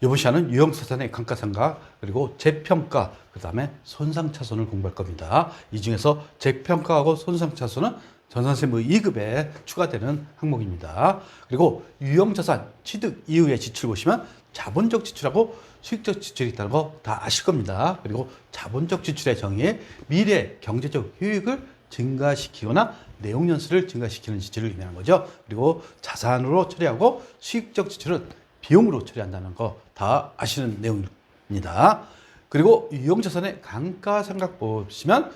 여보시아는 유형자산의 감가상각 그리고 재평가 그 다음에 손상차손을 공부할 겁니다. 이 중에서 재평가하고 손상차손은 전산세무 2급에 추가되는 항목입니다. 그리고 유형자산 취득 이후의 지출 보시면 자본적 지출하고 수익적 지출이 있다는 거 다 아실 겁니다. 그리고 자본적 지출의 정의 미래 경제적 효익을 증가시키거나 내용연수를 증가시키는 지출을 의미하는 거죠. 그리고 자산으로 처리하고 수익적 지출은 비용으로 처리한다는 거 다 아시는 내용입니다. 그리고 유형자산의 감가상각 보시면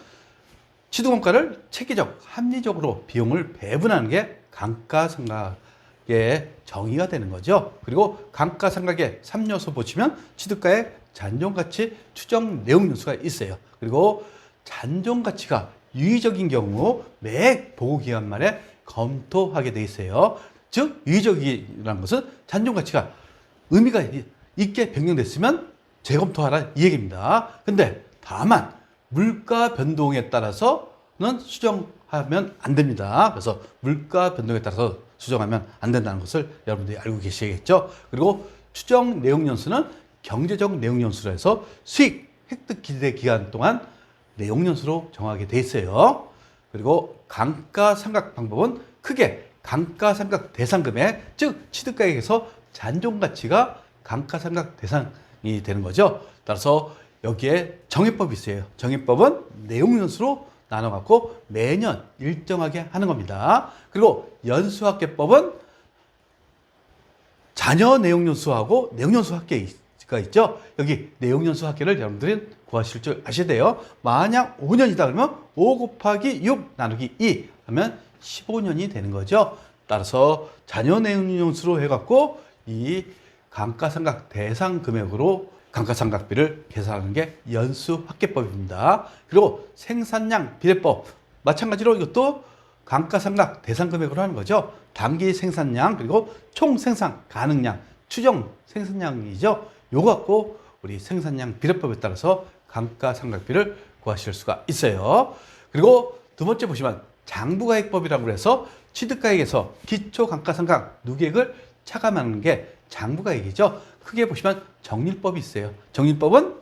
취득원가를 체계적, 합리적으로 비용을 배분하는 게 감가상각의 정의가 되는 거죠. 그리고 감가상각의 3요소 보시면 취득가의 잔존가치 추정 내용연수가 있어요. 그리고 잔존가치가 유의적인 경우 매 보고기간 말에 검토하게 돼 있어요. 즉 유의적이라는 것은 잔존가치가 의미가 있게 변경됐으면 재검토하라 이 얘기입니다. 근데 다만 물가 변동에 따라서는 수정하면 안 됩니다. 그래서 물가 변동에 따라서 수정하면 안 된다는 것을 여러분들이 알고 계시겠죠. 그리고 추정 내용연수는 경제적 내용연수로 해서 수익 획득 기대 기간 동안 내용연수로 정하게 돼 있어요. 그리고 감가상각 방법은 크게 감가상각 대상 금액, 즉 취득가액에서 잔존가치가 감가상각 대상이 되는 거죠. 따라서 여기에 정해법이 있어요. 정해법은 내용연수로 나눠갖고 매년 일정하게 하는 겁니다. 그리고 연수합계법은 자녀 내용연수하고 내용연수합계가 있죠. 여기 내용연수합계를 여러분들이 구하실 줄 아셔야 돼요. 만약 5년이다 그러면 5 곱하기 6 나누기 2 하면 15년이 되는 거죠. 따라서 자녀 내용연수로 해갖고 이 감가상각 대상 금액으로 감가상각비를 계산하는 게 연수합계법입니다. 그리고 생산량 비례법 마찬가지로 이것도 감가상각 대상 금액으로 하는 거죠. 단기 생산량 그리고 총 생산 가능량 추정 생산량이죠. 요거 갖고 우리 생산량 비례법에 따라서 감가상각비를 구하실 수가 있어요. 그리고 두 번째 보시면 장부가액법이라고 해서 취득가액에서 기초감가상각 누계액을 차감하는 게 장부가액이죠. 크게 보시면 정리법이 있어요. 정리법은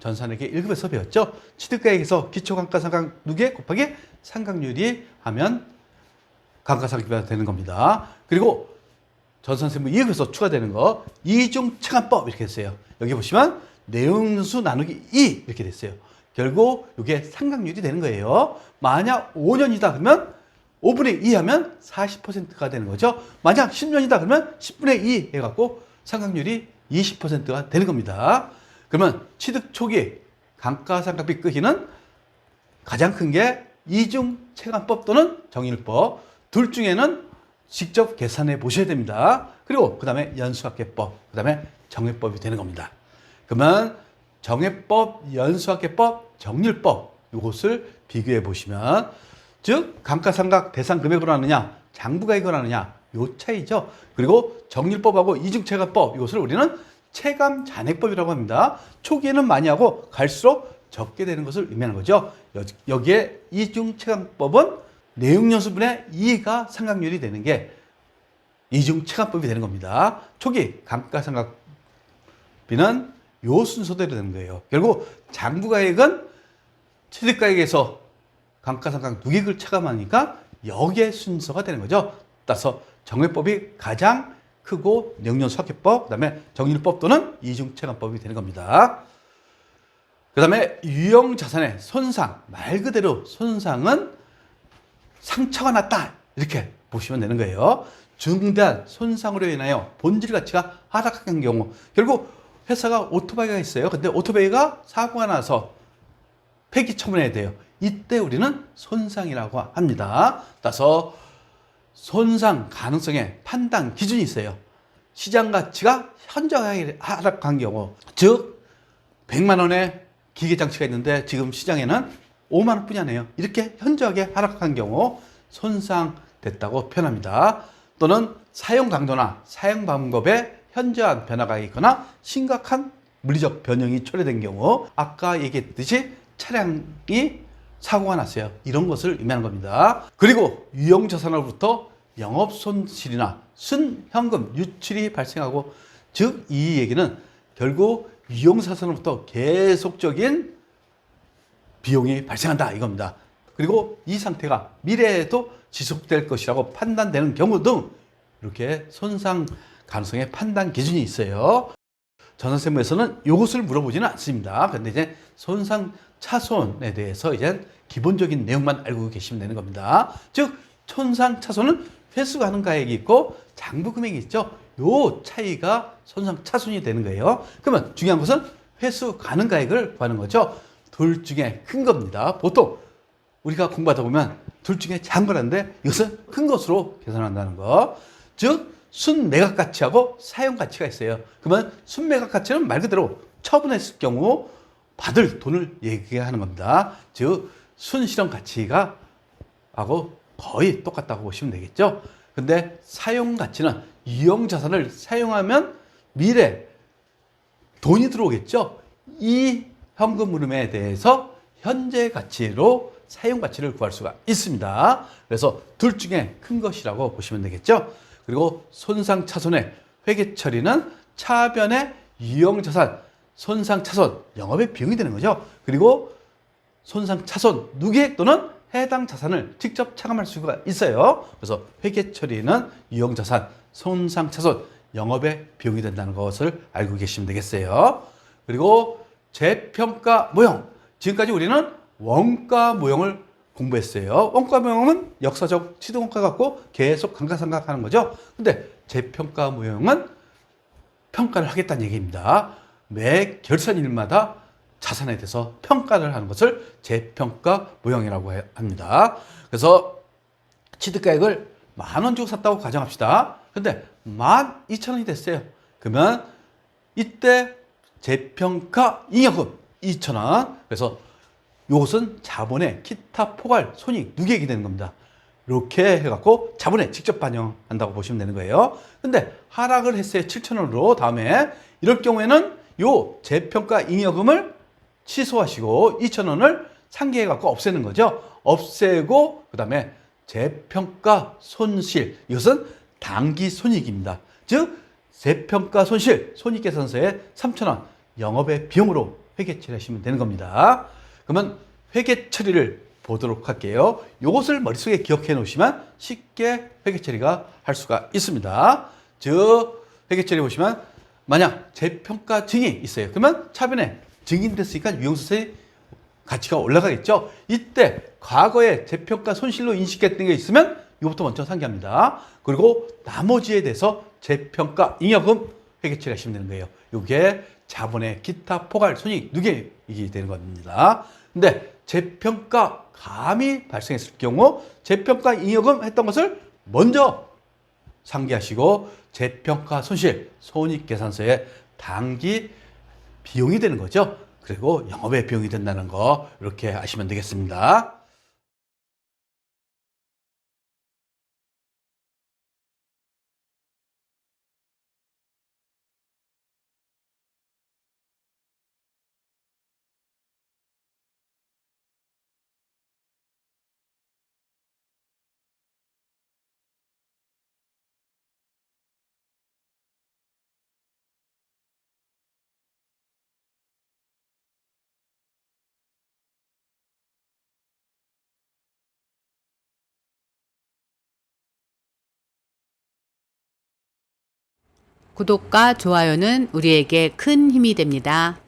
전산회계 1급에서 배웠죠. 취득가액에서 기초감가상각 누계 곱하기 상각률이 하면 감가상각비가 되는 겁니다. 그리고 전산세무 2급에서 추가되는 거 이중차감법 이렇게 했어요. 여기 보시면 내용연수 나누기 2 이렇게 됐어요. 결국 이게 상각률이 되는 거예요. 만약 5년이다 그러면 5분의 2 하면 40%가 되는 거죠. 만약 10년이다 그러면 10분의 2 해갖고 상각률이 20%가 되는 겁니다. 그러면 취득 초기 감가상각비 끄기는 가장 큰 게 이중체감법 또는 정일법 둘 중에는 직접 계산해 보셔야 됩니다. 그리고 그 다음에 연수합계법, 그 다음에 정해법이 되는 겁니다. 그러면 정해법, 연수합계법, 정일법 이것을 비교해 보시면 즉 감가상각 대상 금액으로 하느냐 장부가액으로 하느냐 요 차이죠. 그리고 정일법하고 이중체감법 이것을 우리는 체감 잔액법이라고 합니다. 초기에는 많이 하고 갈수록 적게 되는 것을 의미하는 거죠. 여기에 이중체감법은 내용연수분의 2가 상각률이 되는 게 이중체감법이 되는 겁니다. 초기 감가상각비는 요 순서대로 되는 거예요. 결국 장부가액은 취득가액에서 감가상각 누계액을 차감하니까 여기에 순서가 되는 거죠. 따라서 정해법이 가장 크고 내용연수합계법, 그 다음에 정일법 또는 이중체감법이 되는 겁니다. 그 다음에 유형자산의 손상, 말 그대로 손상은 상처가 났다 이렇게 보시면 되는 거예요. 중대한 손상으로 인하여 본질 가치가 하락한 경우 결국 회사가 오토바이가 있어요. 근데 오토바이가 사고가 나서 폐기 처분해야 돼요. 이때 우리는 손상이라고 합니다. 따라서 손상 가능성의 판단 기준이 있어요. 시장 가치가 현저하게 하락한 경우, 즉 100만 원의 기계장치가 있는데 지금 시장에는 5만 원 뿐이 아니에요. 이렇게 현저하게 하락한 경우 손상됐다고 표현합니다. 또는 사용 강도나 사용 방법에 현저한 변화가 있거나 심각한 물리적 변형이 초래된 경우 아까 얘기했듯이 차량이 사고가 났어요. 이런 것을 의미하는 겁니다. 그리고 유형자산으로부터 영업손실이나 순현금 유출이 발생하고 즉 이 얘기는 결국 유형자산으로부터 계속적인 비용이 발생한다 이겁니다. 그리고 이 상태가 미래에도 지속될 것이라고 판단되는 경우 등 이렇게 손상 가능성의 판단 기준이 있어요. 전환세무에서는 이것을 물어보지는 않습니다. 그런데 이제 손상 차손에 대해서 이제 기본적인 내용만 알고 계시면 되는 겁니다. 즉 손상 차손은 회수 가능 가액이 있고 장부 금액이 있죠. 요 차이가 손상 차손이 되는 거예요. 그러면 중요한 것은 회수 가능 가액을 구하는 거죠. 둘 중에 큰 겁니다. 보통 우리가 공부하다 보면 둘 중에 작은 거라는데 이것은 큰 것으로 계산한다는 거. 즉 순매각 가치하고 사용 가치가 있어요. 그러면 순매각 가치는 말 그대로 처분했을 경우 받을 돈을 얘기하는 겁니다. 즉 순실현 가치가 하고 거의 똑같다고 보시면 되겠죠. 근데 사용 가치는 유형 자산을 사용하면 미래 돈이 들어오겠죠. 이 현금 흐름에 대해서 현재 가치로 사용 가치를 구할 수가 있습니다. 그래서 둘 중에 큰 것이라고 보시면 되겠죠. 그리고 손상 차손의 회계 처리는 차변의 유형 자산, 손상 차손, 영업의 비용이 되는 거죠. 그리고 손상 차손 누계액 또는 해당 자산을 직접 차감할 수가 있어요. 그래서 회계 처리는 유형 자산, 손상 차손, 영업의 비용이 된다는 것을 알고 계시면 되겠어요. 그리고 재평가 모형. 지금까지 우리는 원가 모형을 공부했어요. 원가 모형은 역사적 취득원가 갖고 계속 감가상각하는 거죠. 근데 재평가 모형은 평가를 하겠다는 얘기입니다. 매 결산일마다 자산에 대해서 평가를 하는 것을 재평가 모형이라고 합니다. 그래서 취득가액을 10,000원 주고 샀다고 가정합시다. 근데 12,000원이 됐어요. 그러면 이때 재평가 잉여금 2,000원. 그래서 이것은 자본의 기타 포괄 손익 누계액이 되는 겁니다. 이렇게 해갖고 자본에 직접 반영한다고 보시면 되는 거예요. 근데 하락을 했어요. 7,000원으로. 다음에 이럴 경우에는 요 재평가 잉여금을 취소하시고 2,000원을 상기해갖고 없애는 거죠. 없애고 그 다음에 재평가 손실. 이것은 당기 손익입니다. 즉 재평가 손실 손익계산서에 3,000원 영업의 비용으로 회계 처리하시면 되는 겁니다. 그러면 회계 처리를 보도록 할게요. 이것을 머릿속에 기억해 놓으시면 쉽게 회계 처리가 할 수가 있습니다. 즉 회계 처리 보시면 만약 재평가 증이 있어요. 그러면 차변에 증인됐으니까 유형소세 가치가 올라가겠죠. 이때 과거에 재평가 손실로 인식했던 게 있으면 이것부터 먼저 상기합니다. 그리고 나머지에 대해서 재평가 잉여금 회계 처리하시면 되는 거예요. 이게 자본의 기타 포괄 손익 누계액이 되는 겁니다. 근데 재평가 감이 발생했을 경우 재평가 잉여금 했던 것을 먼저 상기하시고 재평가 손실 손익계산서에 당기 비용이 되는 거죠. 그리고 영업의 비용이 된다는 거 이렇게 아시면 되겠습니다. 구독과 좋아요는 우리에게 큰 힘이 됩니다.